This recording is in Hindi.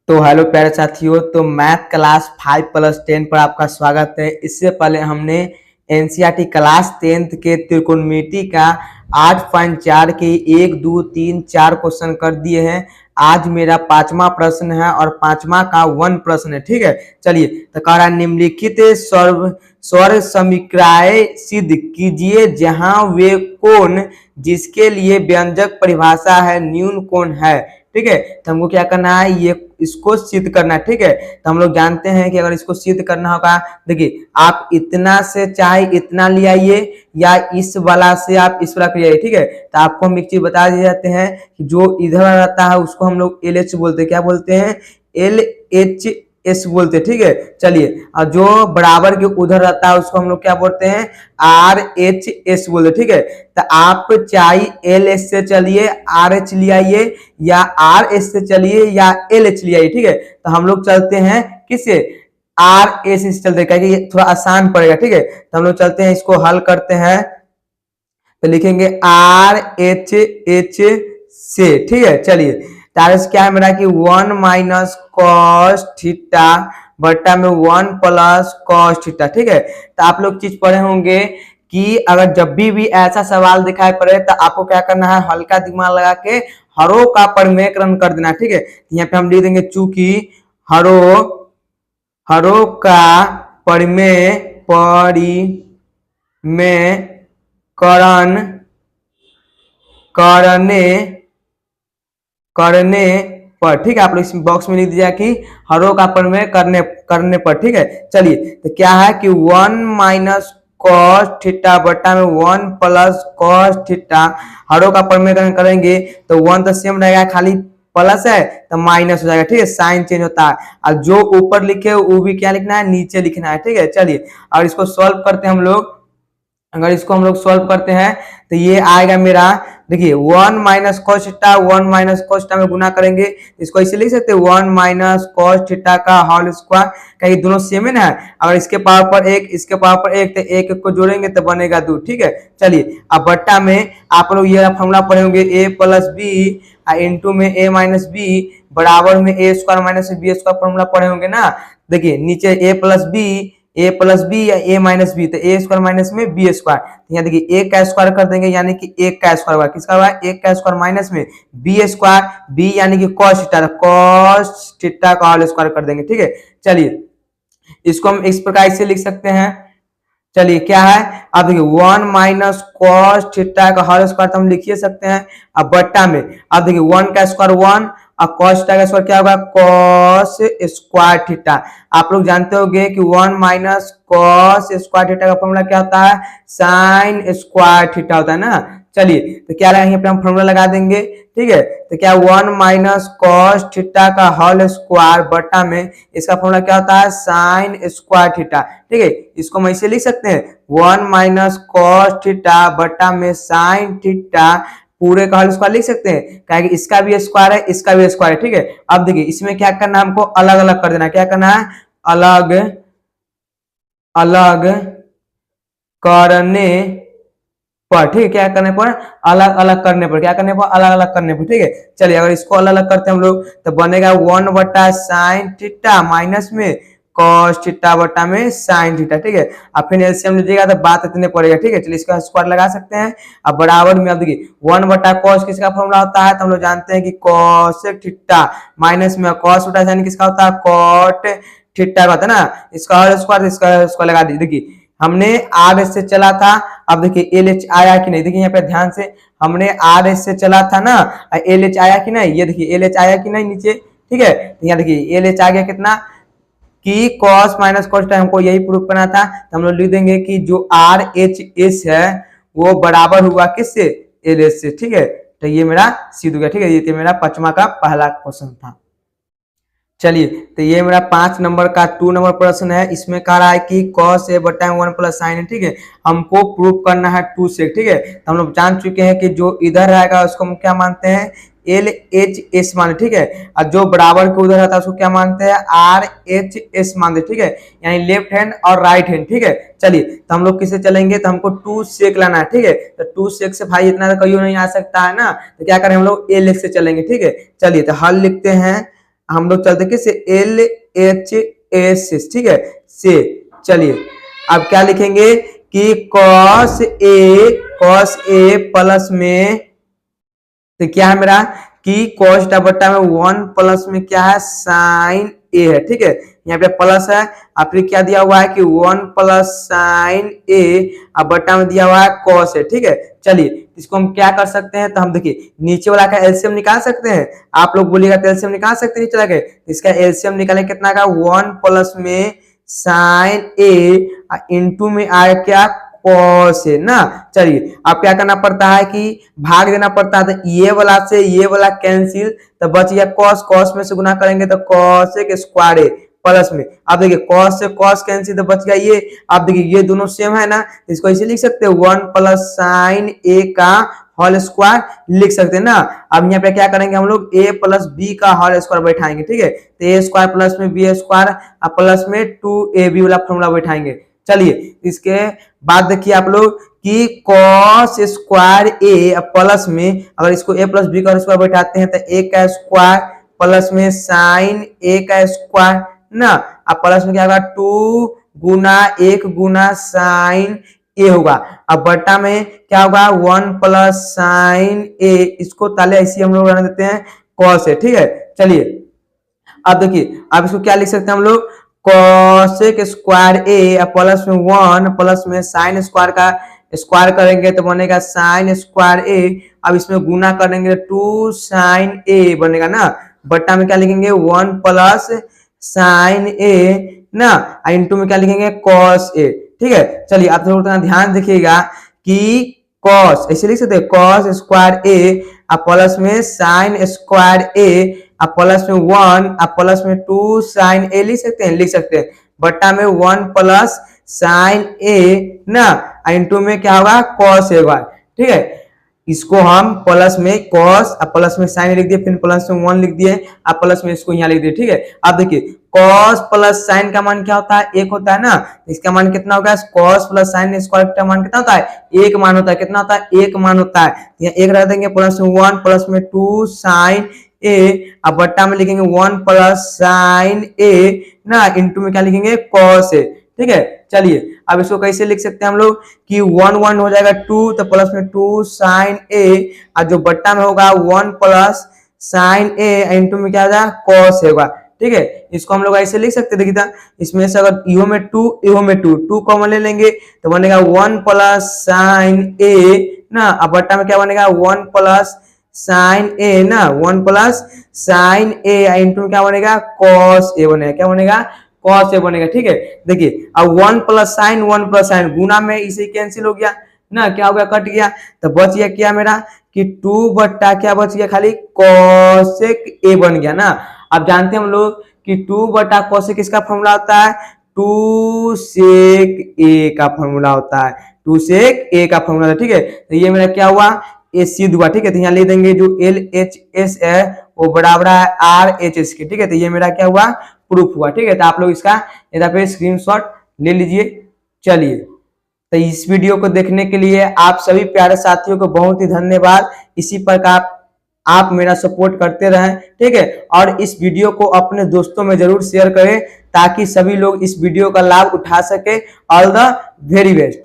तो हेलो प्यारे साथियों, तो मैथ क्लास 5+10 पर आपका स्वागत है। इससे पहले हमने एनसीईआरटी क्लास 10th के त्रिकोणमिति का 8.4 के 1, 2, 3, 4 क्वेश्चन कर दिए हैं। आज मेरा 5वां प्रश्न है और 5वां का 1 प्रश्न है। ठीक है, चलिए। तो कह रहा निम्नलिखित स्वर समीकरण सिद्ध कीजिए जहां वे कोण जिसके लिए व्यंजक परिभाषा है न्यून कोण है। ठीक है, तो हमको क्या करना है, ये इसको सिद्ध करना है। ठीक है, तो हम लोग जानते हैं कि अगर इसको सिद्ध करना होगा, देखिए आप इतना से चाहे इतना ले आइए या इस वाला से आप इस वाला ले आइए। ठीक है, तो आपको हम एक चीज बता दिए जाते हैं कि जो इधर रहता है उसको हम लोग LH बोलते हैं। क्या बोलते हैं? LHS बोलते हैं। ठीक है, चलिए। और जो बराबर के उधर रहता है उसको हम लोग क्या बोलते हैं? RHS बोलते हैं। ठीक है, तो आप चाहे LH से चलिए RH ले आइए या RS से चलिए या LH ले आइए। ठीक है, तो हम लोग चलते हैं किससे? RS से चलते हैं, क्योंकि थोड़ा आसान पड़ेगा। ठीक है, तो हम लोग चलते हैं, इसको हल करते हैं। तो लिखेंगे RHH से। ठीक है, चलिए। तारस क्या है मेरा कि 1 माइनस कॉस थीटा बट्टा में 1 प्लस कॉस थीटा। ठीक है, तो आप लोग चीज पढ़े होंगे कि अगर जब भी ऐसा सवाल दिखाई पड़े तो आपको क्या करना है, हल्का दिमाग लगा के हरों का परिमेयकरण कर देना। ठीक है, यहाँ पे हम लिख देंगे चूंकि हरों का परिमेयकरण करने पर। ठीक है, आप लोग इस बॉक्स में लिख दीजिए कि हरों का परिमेय करने पर। ठीक है, चलिए। तो क्या है कि 1 माइनस कॉस थीटा बट्टा में 1 प्लस कॉस थीटा, हरों का परिमेयकरण करेंगे तो 1 तो सेम रहेगा, खाली प्लस है तो माइनस हो जाएगा। ठीक है, साइन चेंज होता है। और जो ऊपर लिखे वो भी क्या लिखना है, नीचे लिखना है। ठीक है, चलिए। और इसको सॉल्व करते हैं हम लोग। अगर इसको हम लोग सॉल्व करते हैं तो ये आएगा मेरा, देखिए 1 minus cos theta 1 minus cos theta में गुना करेंगे, इसको ऐसे लिख सकते हैं 1 माइनस कॉस थीटा का होल स्क्वायर, क्योंकि दोनों सेम है ना। अगर इसके पावर पर 1 इसके पावर पर 1 तो एक को जोड़ेंगे तो बनेगा 2। ठीक है, चलिए। अब बट्टा में आप लोग ये फॉर्मूला पढ़े होंगे a प्लस बी इंटू में a माइनस बी बराबर में a square minus B square formula पढ़े होंगे ना। देखिए नीचे a प्लस बी या a माइनस बी, तो a स्क्वायर माइनस में b स्क्वायर। यहाँ देखिए a का स्क्वायर कर देंगे यानी कि 1 का स्क्वायर हुआ, किसका हुआ? 1 का स्क्वायर माइनस में b स्क्वायर, b यानी कि cos थीटा का होल स्क्वायर कर देंगे। ठीक है, चलिए। इसको हम इस प्रकार से लिख सकते हैं। चलिए, क्या है, अब देखिए 1 माइनस कॉस थीटा का होल स्क्वायर तो हम लिख ही सकते हैं। अब बट्टा में अब देखिए 1 का स्क्वायर 1 और कॉस थीटा का स्क्वायर क्या होगा? Cos square theta. आप लोग जानते होंगे कि 1 माइनस कॉस स्क्वायर थीटा का फॉर्मूला क्या होता है? साइन स्क्वायर थीटा होता है ना। चलिए, तो क्या लगाएंगे, यहाँ पे हम फॉर्मूला लगा देंगे। ठीक है, तो क्या 1 माइनस कॉस थीटा का होल स्क्वायर बट्टा में इसका फॉर्मूला क्या होता है? Sine square theta. ठीक है, इसको हम ऐसे लिख सकते हैं 1 माइनस कॉस थीटा बट्टा में साइन थीटा पूरे का होल स्क्वायर लिख सकते हैं, क्योंकि इसका भी स्क्वायर है इसका भी स्क्वायर है। ठीक है, अब देखिए इसमें क्या करना है, हमको अलग अलग कर देना। क्या करना है? अलग अलग करने पर। ठीक है, क्या करने पर? अलग अलग करने पर। क्या करने पर? अलग अलग करने पर। ठीक है, चलिए। अगर इसको अलग अलग करते हैं हम लोग तो बनेगा 1 बटा साइन थीटा माइनस में कॉस थीटा बटा में साइन थीटा। ठीक है, अब फिर एलसीएम लीजिएगा तो बात इतने पड़ेगा। ठीक है, चलिए इसका स्क्वायर लगा सकते हैं। अब बराबर में अब देखिए 1 बटा कॉस किसका फॉर्मूला होता है? तो हम लोग जानते हैं कि कॉस थीटा माइनस में कॉस थीटा यानी किसका होता है? कॉट थीटा का होता है ना। इसका होल स्क्वायर इसका स्क्वायर लगा दीजिए। देखिए हमने आर एस से चला था, अब देखिए एल एच आया कि नहीं। देखिए यहाँ पे ध्यान से, हमने आर एस से चला था ना, एल एच आया कि नहीं। ये देखिए एल एच आया कि नहीं नीचे। ठीक है, यहाँ देखिए एल एच आ गया कितना कि कॉस माइनस कॉस थीटा, हमको यही प्रूफ करना था। तो हम लोग लिख देंगे कि जो आर एच एस है वो बराबर हुआ किससे? एल एच से। ठीक है, तो ये मेरा सिद्ध हो गया। ठीक है, ये मेरा 5वां का पहला क्वेश्चन था। चलिए, तो ये मेरा 5 नंबर का 2 नंबर प्रश्न है। इसमें कह रहा है कि cos a बटा 1 प्लस साइन। ठीक है, हमको प्रूफ करना है 2 से। ठीक है, तो हम लोग जान चुके हैं कि जो इधर रहेगा उसको हम क्या मानते हैं? एल एच एस माने। ठीक है, और जो बराबर के उधर रहता है उसको क्या मानते हैं? आर एच एस मानते। ठीक है, यानी लेफ्ट हैंड और राइट हैंड। ठीक है, चलिए। तो हम लोग किससे चलेंगे? तो हमको 2 सेक लाना है। ठीक है, तो 2 सेक से भाई इतना तो कहीं नहीं आ सकता है ना, तो क्या करें हम लोग? एल से चलेंगे। ठीक है, चलिए। तो हल लिखते हैं हम लोग चलते किससे, एल एच एस से, ठीक है, से। चलिए अब क्या लिखेंगे कि कॉस ए प्लस में, तो क्या है मेरा कि कॉस बट्टा में 1 प्लस में क्या है, साइन ए है, ठीक है, यहाँ पे प्लस है, और फिर क्या दिया हुआ है कि 1 प्लस साइन ए, अब बट्टा में दिया हुआ है कॉस है, ठीक है। चलिए इसको हम क्या कर सकते हैं, तो हम देखिए नीचे वाला का एलसीएम निकाल सकते हैं। आप लोग बोलिएगा तो एलसीएम निकाल सकते हैं नीचे वाला का, इसका एलसीएम निकालें कितना का, 1 प्लस में साइन ए इंटू में आया क्या, कॉस है ना। चलिए अब क्या करना पड़ता है कि भाग देना पड़ता है, तो ये वाला से ये वाला कैंसिल, तो बच गया कॉस, कॉस में से गुना करेंगे तो कॉस के स्क्वायर ए प्लस में, अब देखिए कॉस से कॉस कैंसिल, तो बच गया ये। अब देखिए ये दोनों सेम है ना, इसको ऐसे लिख सकते हैं 1 प्लस साइन ए का होल स्क्वायर लिख सकते हैं ना। अब यहाँ पे क्या करेंगे हम लोग, a प्लस बी का होल स्क्वायर बैठाएंगे, ठीक है, तो ए स्क्वायर प्लस में बी स्क्वायर प्लस में 2ab वाला फॉर्मूला बैठाएंगे। चलिए इसके बाद देखिए आप लोग कि कॉस स्क्वायर ए प्लस में, अगर इसको a प्लस बी का स्क्वायर बैठाते हैं तो a का स्क्वायर प्लस में साइन a का स्क्वायर ना, अब प्लस में क्या होगा 2 गुना 1 गुना साइन ए होगा, अब बट्टा में क्या होगा 1 प्लस साइन ए, इसको ताले ऐसे हम लोग रहने देते हैं कॉस है, ठीक है। चलिए अब देखिए अब इसको क्या लिख सकते हैं हम लोग, कॉसेक स्क्वायर ए प्लस में 1 प्लस में साइन स्क्वायर का स्क्वायर करेंगे तो बनेगा साइन स्क्वायर ए, अब इसमें गुना करेंगे 2 साइन ए बनेगा ना, बट्टा में क्या लिखेंगे 1 प्लस साइन ए ना, इंटू में क्या लिखेंगे कॉस ए, ठीक है। चलिए आप थोड़ा ध्यान देखिएगा कि कॉस ऐसे लिख सकते हैं, कॉस स्क्वायर ए प्लस में साइन स्क्वायर ए प्लस में 1 प्लस में 2 साइन ए लिख सकते हैं, बट्टा में 1 प्लस साइन ए ना, इंटू में क्या होगा कॉस ए, ठीक है। इसको हम प्लस में कॉस प्लस में साइन लिख दिए, फिर प्लस में 1 लिख दिए, अब प्लस में इसको यहाँ लिख दिए, ठीक है। अब देखिए कॉस प्लस साइन का मान क्या होता है, 1 होता है ना, इसका मान कितना होगा, कॉस प्लस साइन स्क्वायर का मान कितना होता है, 1 मान होता है, कितना होता है 1 मान होता है, यहाँ 1 रख देंगे, प्लस में 1 प्लस में 2 साइन ए, अब बट्टा में लिखेंगे 1 प्लस साइन ए ना, इंटू में क्या लिखेंगे कॉस ए, ठीक है। चलिए अब इसको कैसे लिख सकते हैं हम लोग कि 1 1 हो जाएगा 2, तो प्लस में 2 साइन ए, और जो बट्टा में होगा 1 प्लस साइन ए इंटू में क्या होगा कॉस होगा, ठीक है। इसको हम लोग ऐसे लिख सकते हैं, देखिए इसमें से अगर इहो में 2 इहो में 2 कॉमन ले लेंगे तो बनेगा 1 प्लस साइन ए ना, अब बट्टा में क्या बनेगा 1 प्लस साइन ए ना, 1 प्लस साइन ए इंटू में क्या बनेगा कॉस ए बनेगा, क्या बनेगा कॉस ए बनेगा, ठीक है। देखिए अब 1 प्लस साइन 1 प्लस साइन गुना में इसे कैंसिल हो गया ना, क्या हो गया कट गया, तो बच गया क्या मेरा कि 2 बट्टा क्या बच गया खाली कॉसेक ए बन गया ना। अब जानते हैं हम लोग कि 2 बट्टा कॉसेक किसका फॉर्मूला होता है, 2 सेक ए का फॉर्मूला होता है, 2 सेक ए का फॉर्मूला, ठीक है। तो ये मेरा क्या हुआ, ए सिद्ध हुआ, ठीक है। तो यहाँ ले देंगे जो एल एच एस है वो बराबर है आर एच एस के, ठीक है। तो ये मेरा क्या हुआ प्रूफ हुआ, ठीक है। तो आप लोग इसका इधर पे स्क्रीनशॉट ले लीजिए। चलिए तो इस वीडियो को देखने के लिए आप सभी प्यारे साथियों को बहुत ही धन्यवाद। इसी प्रकार आप मेरा सपोर्ट करते रहें, ठीक है। और इस वीडियो को अपने दोस्तों में जरूर शेयर करें ताकि सभी लोग इस वीडियो का लाभ उठा सके। All the very best.